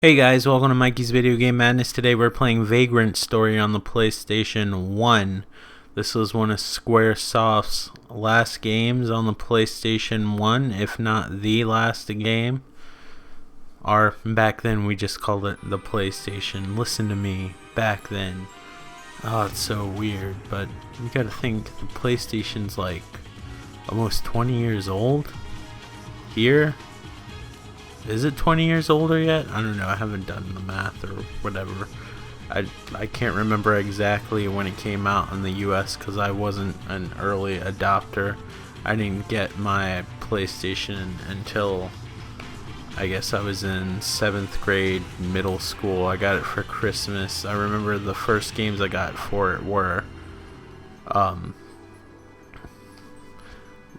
Hey guys, welcome to Mikey's Video Game Madness. Today we're playing Vagrant Story on the PlayStation 1. This was one of Squaresoft's last games on the PlayStation 1, if not the last game. Or back then we just called it the PlayStation. Listen to me, back then. Oh, it's so weird, but you gotta think the PlayStation's like almost 20 years old here. Is it 20 years older yet? I don't know. I haven't done the math or whatever. I can't remember exactly when it came out in the US because I wasn't an early adopter. I didn't get my PlayStation until I guess I was in 7th grade, middle school. I got it for Christmas. I remember the first games I got for it were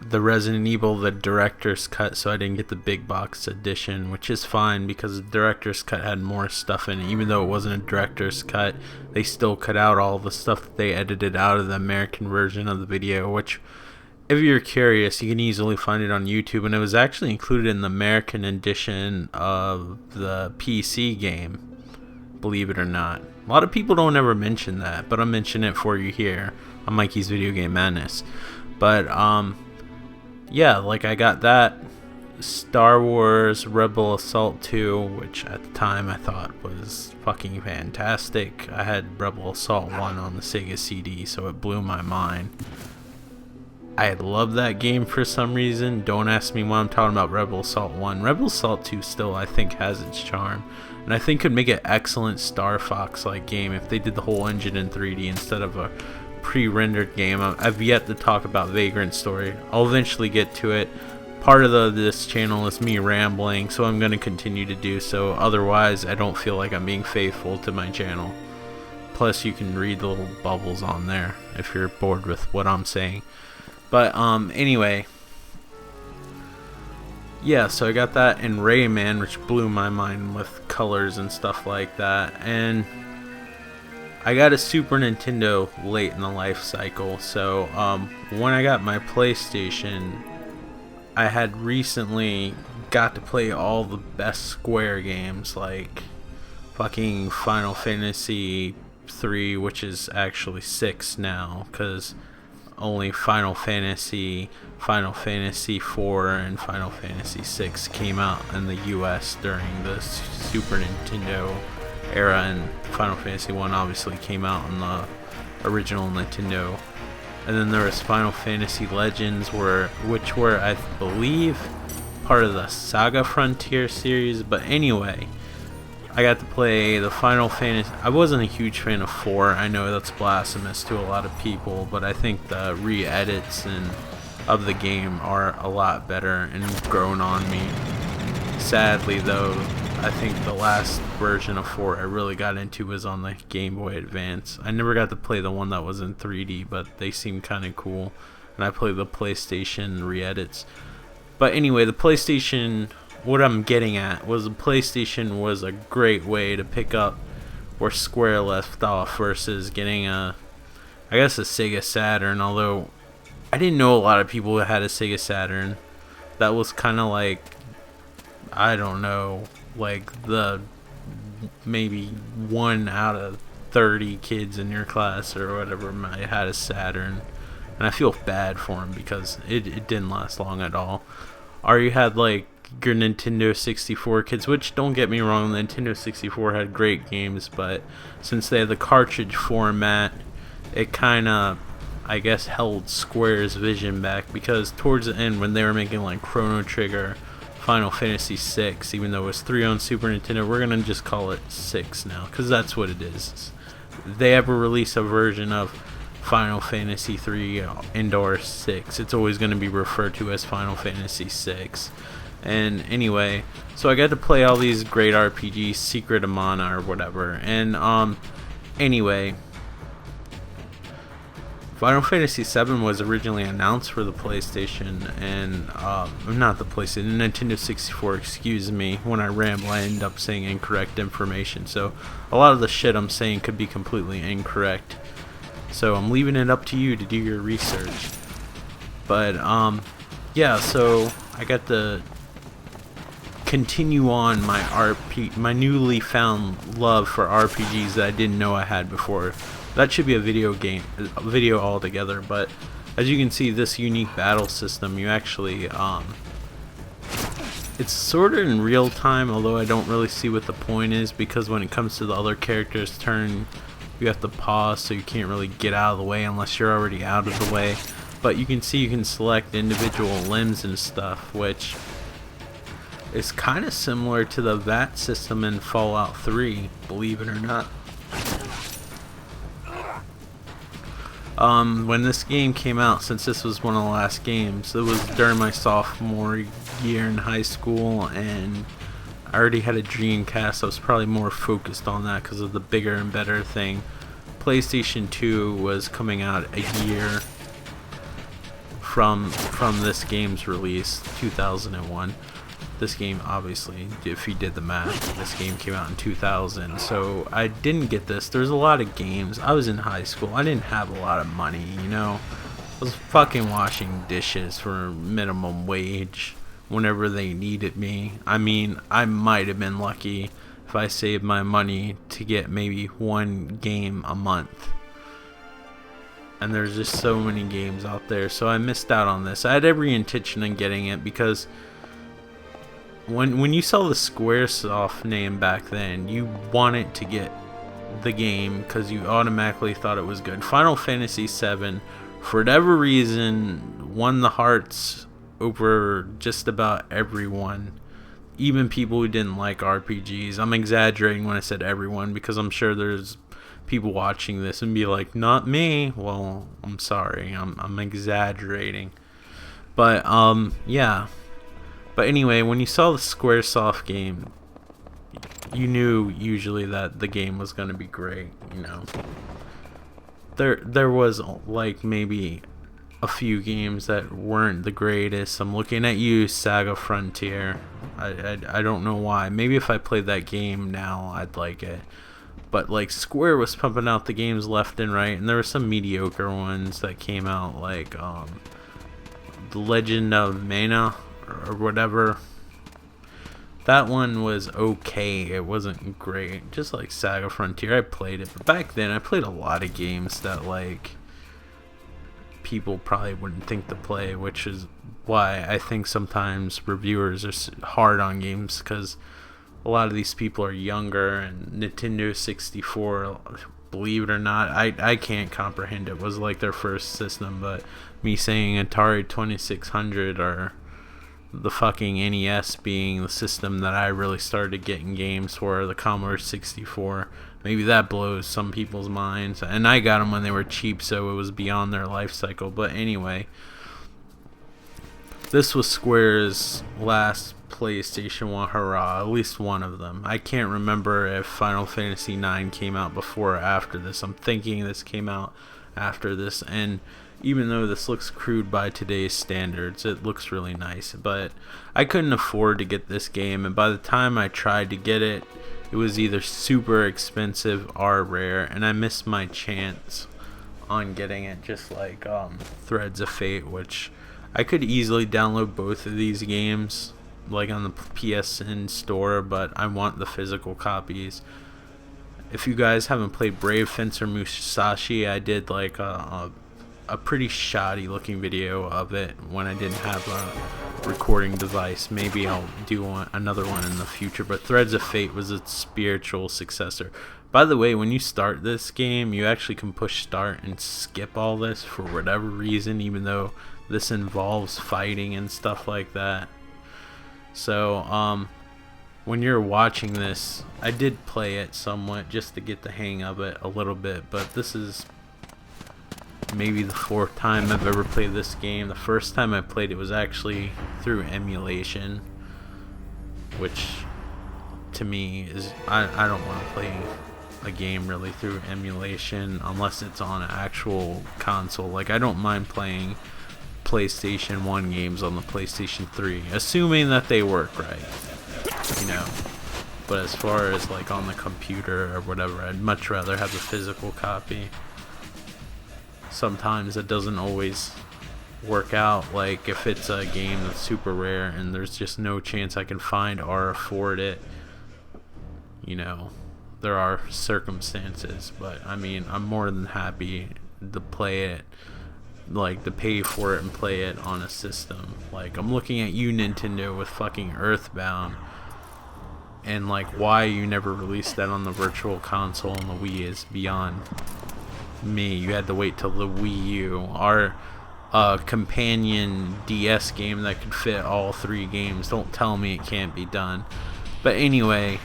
the Resident Evil, the director's cut, so I didn't get the big box edition, which is fine because the director's cut had more stuff in it. Even though it wasn't a director's cut, they still cut out all the stuff that they edited out of the American version of the video, which, if you're curious, you can easily find it on YouTube, and it was actually included in the American edition of the PC game, believe it or not. A lot of people don't ever mention that, but I'll mention it for you here on Mikey's Video Game Madness. But, yeah, like I got that, Star Wars Rebel Assault 2, which at the time I thought was fucking fantastic. I had Rebel Assault 1 on the Sega CD, so it blew my mind. I love that game for some reason. Don't ask me why I'm talking about Rebel Assault 1. Rebel Assault 2 still, I think, has its charm. And I think could make an excellent Star Fox-like game if they did the whole engine in 3D instead of a pre-rendered game. I've yet to talk about Vagrant Story. I'll eventually get to it. Part of this channel is me rambling, so I'm going to continue to do so. Otherwise, I don't feel like I'm being faithful to my channel. Plus, you can read the little bubbles on there if you're bored with what I'm saying. But, anyway. Yeah, so I got that in Rayman, which blew my mind with colors and stuff like that. And I got a Super Nintendo late in the life cycle, so when I got my PlayStation, I had recently got to play all the best Square games, like fucking Final Fantasy 3, which is actually 6 now, because only Final Fantasy 4, and Final Fantasy 6 came out in the US during the Super Nintendo era, and Final Fantasy 1 obviously came out on the original Nintendo. And then there was Final Fantasy Legends, which were, I believe, part of the Saga Frontier series. But anyway, I got to play the Final Fantasy. I wasn't a huge fan of 4. I know that's blasphemous to a lot of people, but I think the re-edits of the game are a lot better and grown on me. Sadly, though, I think the last version of 4 I really got into was on the Game Boy Advance. I never got to play the one that was in 3D, but they seemed kind of cool. And I played the PlayStation re-edits. But anyway, the PlayStation, what I'm getting at was the PlayStation was a great way to pick up where Square left off versus getting I guess a Sega Saturn. Although I didn't know a lot of people who had a Sega Saturn. That was kind of like, I don't know, like the maybe 1 out of 30 kids in your class or whatever might had a Saturn, and I feel bad for them because it didn't last long at all. Or you had like your Nintendo 64 kids, which, don't get me wrong, the Nintendo 64 had great games, but since they had the cartridge format, it kind of, I guess, held Square's vision back, because towards the end when they were making like Chrono Trigger, Final Fantasy 6, even though it was 3 on Super Nintendo, we're gonna just call it 6 now, because that's what it is. If they ever release a version of Final Fantasy 3 and/or 6, it's always gonna be referred to as Final Fantasy 6. And anyway, so I got to play all these great RPGs, Secret of Mana or whatever, and anyway, Final Fantasy 7 was originally announced for the PlayStation, and not the PlayStation, Nintendo 64, excuse me. When I ramble, I end up saying incorrect information, so a lot of the shit I'm saying could be completely incorrect. So I'm leaving it up to you to do your But yeah, so I got to continue on my newly found love for RPGs that I didn't know I had before. That should be a video altogether, but as you can see, this unique battle system, you actually it's sort of in real time, although I don't really see what the point is, because when it comes to the other character's turn, you have to pause, so you can't really get out of the way unless you're already out of the way. But you can see you can select individual limbs and stuff, which is kind of similar to the VAT system in Fallout 3, believe it or not. When this game came out, since this was one of the last games, it was during my sophomore year in high school, and I already had a Dreamcast. I was probably more focused on that because of the bigger and better thing. PlayStation 2 was coming out a year from this game's release, 2001. This game, obviously, if you did the math, this game came out in 2000, so I didn't get this. There's a lot of games. I was in high school. I didn't have a lot of money, you know. I was fucking washing dishes for minimum wage whenever they needed me. I mean, I might have been lucky if I saved my money to get maybe one game a month. And there's just so many games out there, so I missed out on this. I had every intention in getting it because when you saw the Squaresoft name back then, you wanted to get the game because you automatically thought it was good. Final Fantasy VII, for whatever reason, won the hearts over just about everyone, even people who didn't like RPGs. I'm exaggerating when I said everyone, because I'm sure there's people watching this and be like, not me. Well, I'm sorry, I'm exaggerating, but yeah. But anyway, when you saw the Squaresoft game, you knew usually that the game was going to be great, you know. There was like maybe a few games that weren't the greatest. I'm looking at you, Saga Frontier. I don't know why. Maybe if I played that game now, I'd like it. But like Square was pumping out the games left and right, and there were some mediocre ones that came out, like The Legend of Mana or whatever. That one was okay. It wasn't great. Just like Saga Frontier, I played it. But back then, I played a lot of games that like people probably wouldn't think to play, which is why I think sometimes reviewers are hard on games, because a lot of these people are younger, and Nintendo 64, believe it or not, I can't comprehend it was like their first system, but me saying Atari 2600 or the fucking NES being the system that I really started getting games for, the Commodore 64, maybe that blows some people's minds. And I got them when they were cheap, so it was beyond their life cycle. But anyway, this was Square's last PlayStation 1 hurrah, at least one of them. I can't remember if Final Fantasy IX came out before or after this. I'm thinking this came out after this, and even though this looks crude by today's standards, it looks really nice. But I couldn't afford to get this game, and by the time I tried to get it, it was either super expensive or rare, and I missed my chance on getting it, just like Threads of Fate, which I could easily download both of these games like on the PSN store, but I want the physical copies. If you guys haven't played Brave Fencer Musashi, I did like a pretty shoddy looking video of it when I didn't have a recording device. Maybe I'll do another one in the future, but Threads of Fate was its spiritual successor. By the way, when you start this game, you actually can push start and skip all this for whatever reason, even though this involves fighting and stuff like that. So when you're watching this, I did play it somewhat just to get the hang of it a little bit, but this is maybe the fourth time I've ever played this game. The first time I played it was actually through emulation, which to me is, I don't want to play a game really through emulation unless it's on an actual console. Like, I don't mind playing PlayStation 1 games on the PlayStation 3, assuming that they work right, you know. But as far as like on the computer or whatever, I'd much rather have a physical copy. Sometimes it doesn't always work out. Like if it's a game that's super rare and there's just no chance I can find or afford it, you know, there are circumstances. But I mean, I'm more than happy to play it, like to pay for it and play it on a system. Like I'm looking at you, Nintendo, with fucking Earthbound, and like why you never released that on the virtual console and the Wii is beyond me. You had to wait till the Wii U. Our companion DS game that could fit all 3 games. Don't tell me it can't be done. But anyway,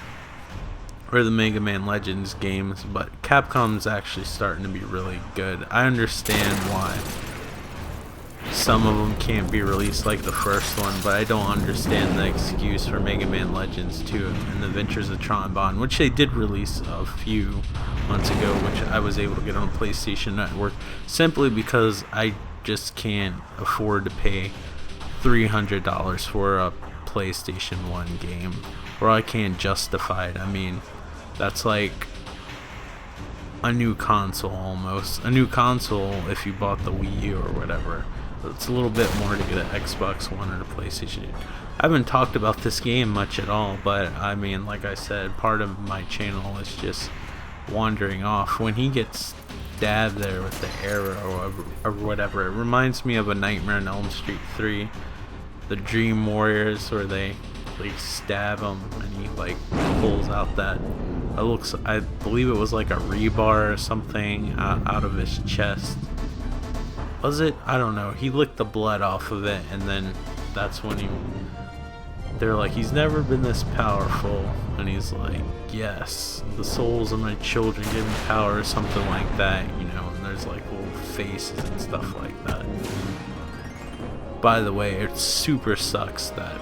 or the Mega Man Legends games. But Capcom's actually starting to be really good. I understand why some of them can't be released like the first one, but I don't understand the excuse for Mega Man Legends 2 and the Adventures of Tron Bonne, which they did release a few months ago, which I was able to get on PlayStation Network, simply because I just can't afford to pay $300 for a PlayStation 1 game, or I can't justify it. I mean, that's like a new console almost. A new console if you bought the Wii U or whatever. It's a little bit more to get an Xbox One or a PlayStation. I haven't talked about this game much at all, but I mean, like I said, part of my channel is just wandering off. When he gets stabbed there with the arrow or whatever, it reminds me of A Nightmare on Elm Street 3, the Dream Warriors, where they stab him and he like pulls out that, it looks, I believe it was like a rebar or something out of his chest. Was it? I don't know. He licked the blood off of it, and then that's when they're like, he's never been this powerful, and he's like, yes, the souls of my children give me power, or something like that, you know, and there's like little faces and stuff like that. By the way, it super sucks that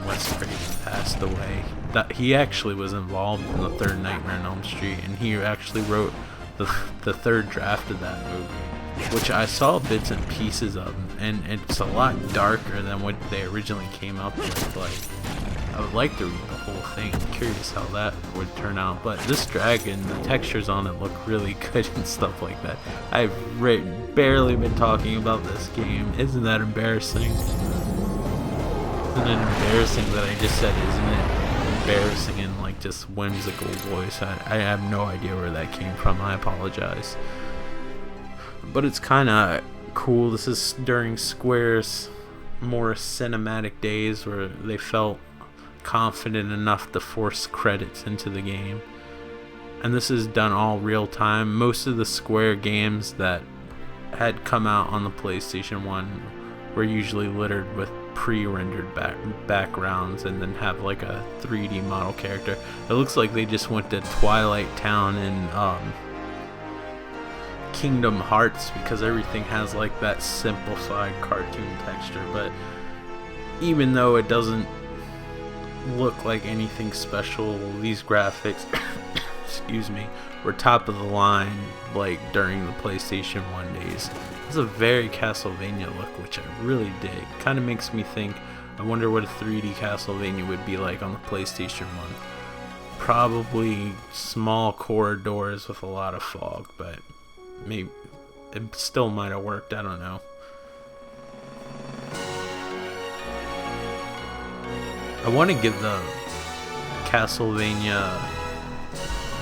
Wes Craven passed away. That he actually was involved in the 3rd Nightmare on Elm Street, and he actually wrote the 3rd draft of that movie, which I saw bits and pieces of, and it's a lot darker than what they originally came up with. Like, I would like to read the whole thing. I'm curious how that would turn out. But this dragon, the textures on it look really good and stuff like that. I've barely been talking about this game. Isn't that embarrassing? Isn't it embarrassing that I just said, isn't it embarrassing, in like just whimsical voice? I have no idea where that came from. I apologize. But it's kind of cool. This is during Square's more cinematic days where they felt confident enough to force credits into the game. And this is done all real time. Most of the Square games that had come out on the PlayStation 1 were usually littered with pre-rendered backgrounds and then have like a 3D model character. It looks like they just went to Twilight Town and Kingdom Hearts, because everything has like that simplified cartoon texture. But even though it doesn't look like anything special, these graphics excuse me, were top of the line like during the PlayStation 1 days. It's a very Castlevania look, which I really dig. Kind of makes me think, I wonder what a 3D Castlevania would be like on the PlayStation 1. Probably small corridors with a lot of fog, but maybe it still might have worked. I don't know. I want to give the Castlevania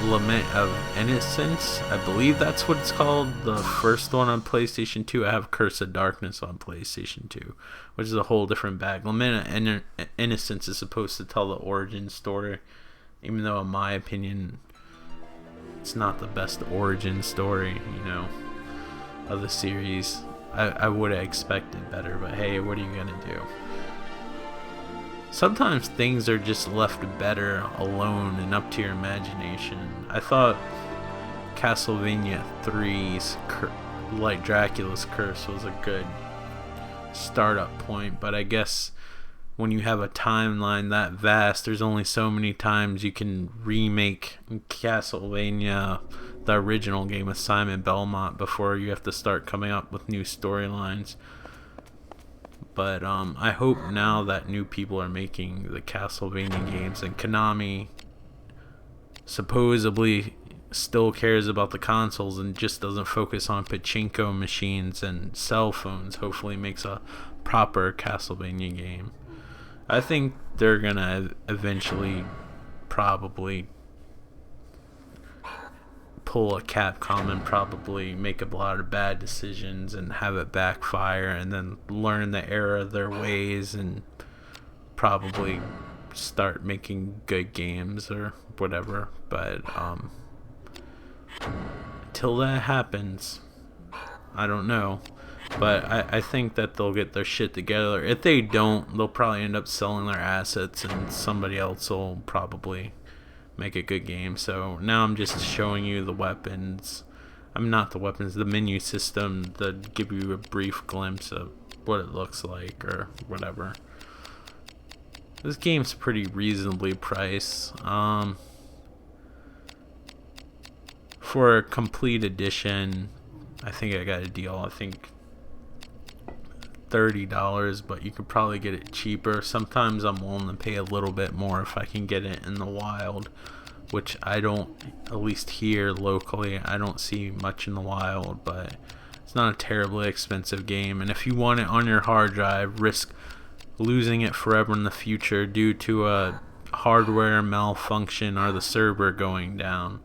Lament of Innocence, I believe that's what it's called, the first one on PlayStation 2. I have Curse of Darkness on PlayStation 2, which is a whole different bag. Lament of Innocence is supposed to tell the origin story, even though in my opinion it's not the best origin story, you know, of the series. I would have expected better, but hey, what are you gonna do? Sometimes things are just left better alone and up to your imagination. I thought Castlevania 3's like Dracula's Curse was a good startup point, but I guess when you have a timeline that vast, there's only so many times you can remake Castlevania, the original game with Simon Belmont, before you have to start coming up with new storylines. But I hope now that new people are making the Castlevania games, and Konami supposedly still cares about the consoles and just doesn't focus on pachinko machines and cell phones hopefully makes a proper Castlevania game. I think they're gonna eventually probably pull a Capcom and probably make a lot of bad decisions and have it backfire, and then learn the error of their ways and probably start making good games or whatever. But till that happens, I don't know. But I think that they'll get their shit together. If they don't, they'll probably end up selling their assets and somebody else will probably make a good game. So now I'm just showing you the weapons. I'm not the weapons, the menu system, to give you a brief glimpse of what it looks like or whatever. This game's pretty reasonably priced. For a complete edition, I think I got a deal. I think $30, but you could probably get it cheaper. Sometimes I'm willing to pay a little bit more if I can get it in the wild, which I don't, at least here locally, I don't see much in the wild, but it's not a terribly expensive game. And if you want it on your hard drive, risk losing it forever in the future due to a hardware malfunction or the server going down,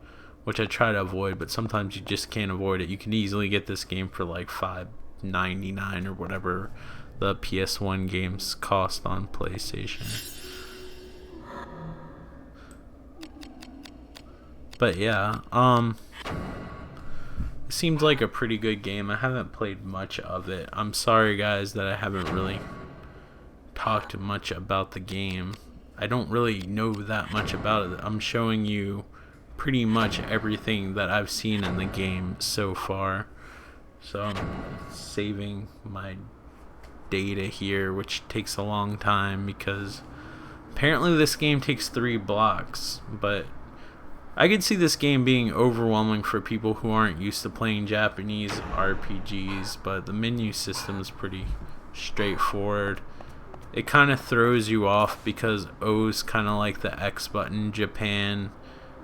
which I try to avoid, but sometimes you just can't avoid it. You can easily get this game for like $5.99 or whatever the PS1 games cost on PlayStation. But yeah, it seems like a pretty good game. I haven't played much of it. I'm sorry guys that I haven't really talked much about the game. I don't really know that much about it. I'm showing you pretty much everything that I've seen in the game so far. So I'm saving my data here, which takes a long time because apparently this game takes 3 blocks, but I could see this game being overwhelming for people who aren't used to playing Japanese RPGs, but the menu system is pretty straightforward. It kind of throws you off because O's kind of like the X button in Japan.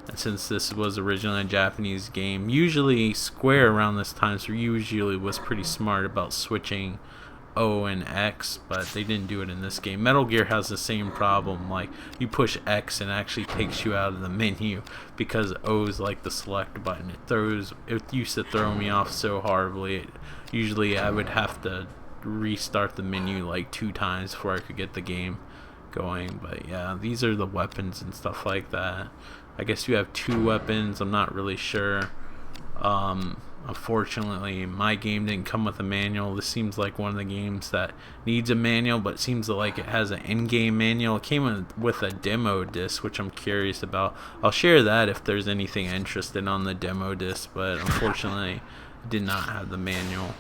And since this was originally a Japanese game, usually Square around this time usually was pretty smart about switching O and X, but they didn't do it in this game. Metal Gear has the same problem. Like, you push X and it actually takes you out of the menu because O is like the select button. It used to throw me off so horribly. Usually I would have to restart the menu like 2 times before I could get the game going. But yeah, these are the weapons and stuff like that. I guess you have 2 weapons. I'm not really sure. Unfortunately, my game didn't come with a manual. This seems like one of the games that needs a manual, but it seems like it has an in-game manual. It came with a demo disc, which I'm curious about. I'll share that if there's anything interested on the demo disc, but unfortunately, it did not have the manual.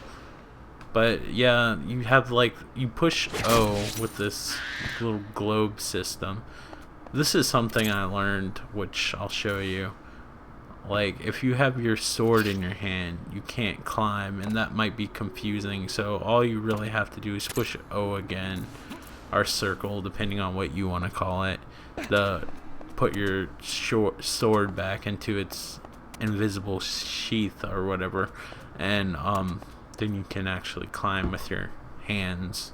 But yeah, you have you push O with this little globe system. This is something I learned, which I'll show you. Like, if you have your sword in your hand, you can't climb, and that might be confusing. So all you really have to do is push O again, or circle, depending on what you want to call it. Put your sword back into its invisible sheath or whatever, and then you can actually climb with your hands,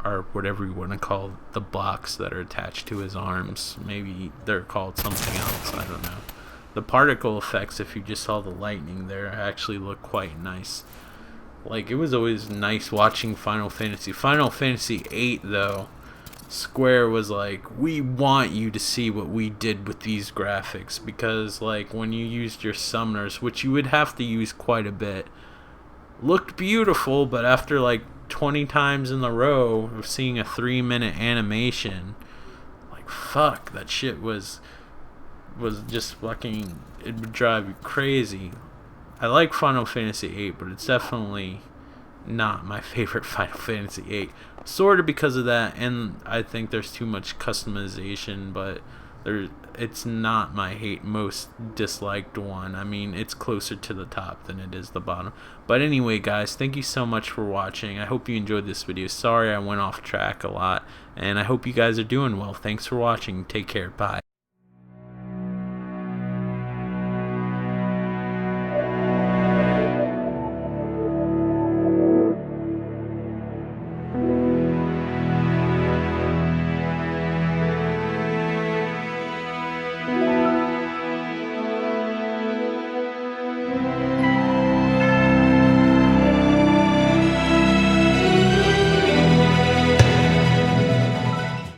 or whatever you want to call the blocks that are attached to his arms. Maybe they're called something else, I don't know. The particle effects, if you just saw the lightning there, actually look quite nice. Like, it was always nice watching Final Fantasy. Final Fantasy 8, though, Square was like, we want you to see what we did with these graphics, because like when you used your summoners, which you would have to use quite a bit, looked beautiful, but after like 20 times in a row of seeing a 3-minute animation, like, fuck, that shit was just fucking, it would drive you crazy. I like Final Fantasy 8, but it's definitely not my favorite Final Fantasy 8. Sort of because of that, and I think there's too much customization, but it's not my most disliked one. I mean, it's closer to the top than it is the bottom. But anyway, guys, thank you so much for watching. I hope you enjoyed this video. Sorry I went off track a lot, and I hope you guys are doing well. Thanks for watching. Take care. Bye.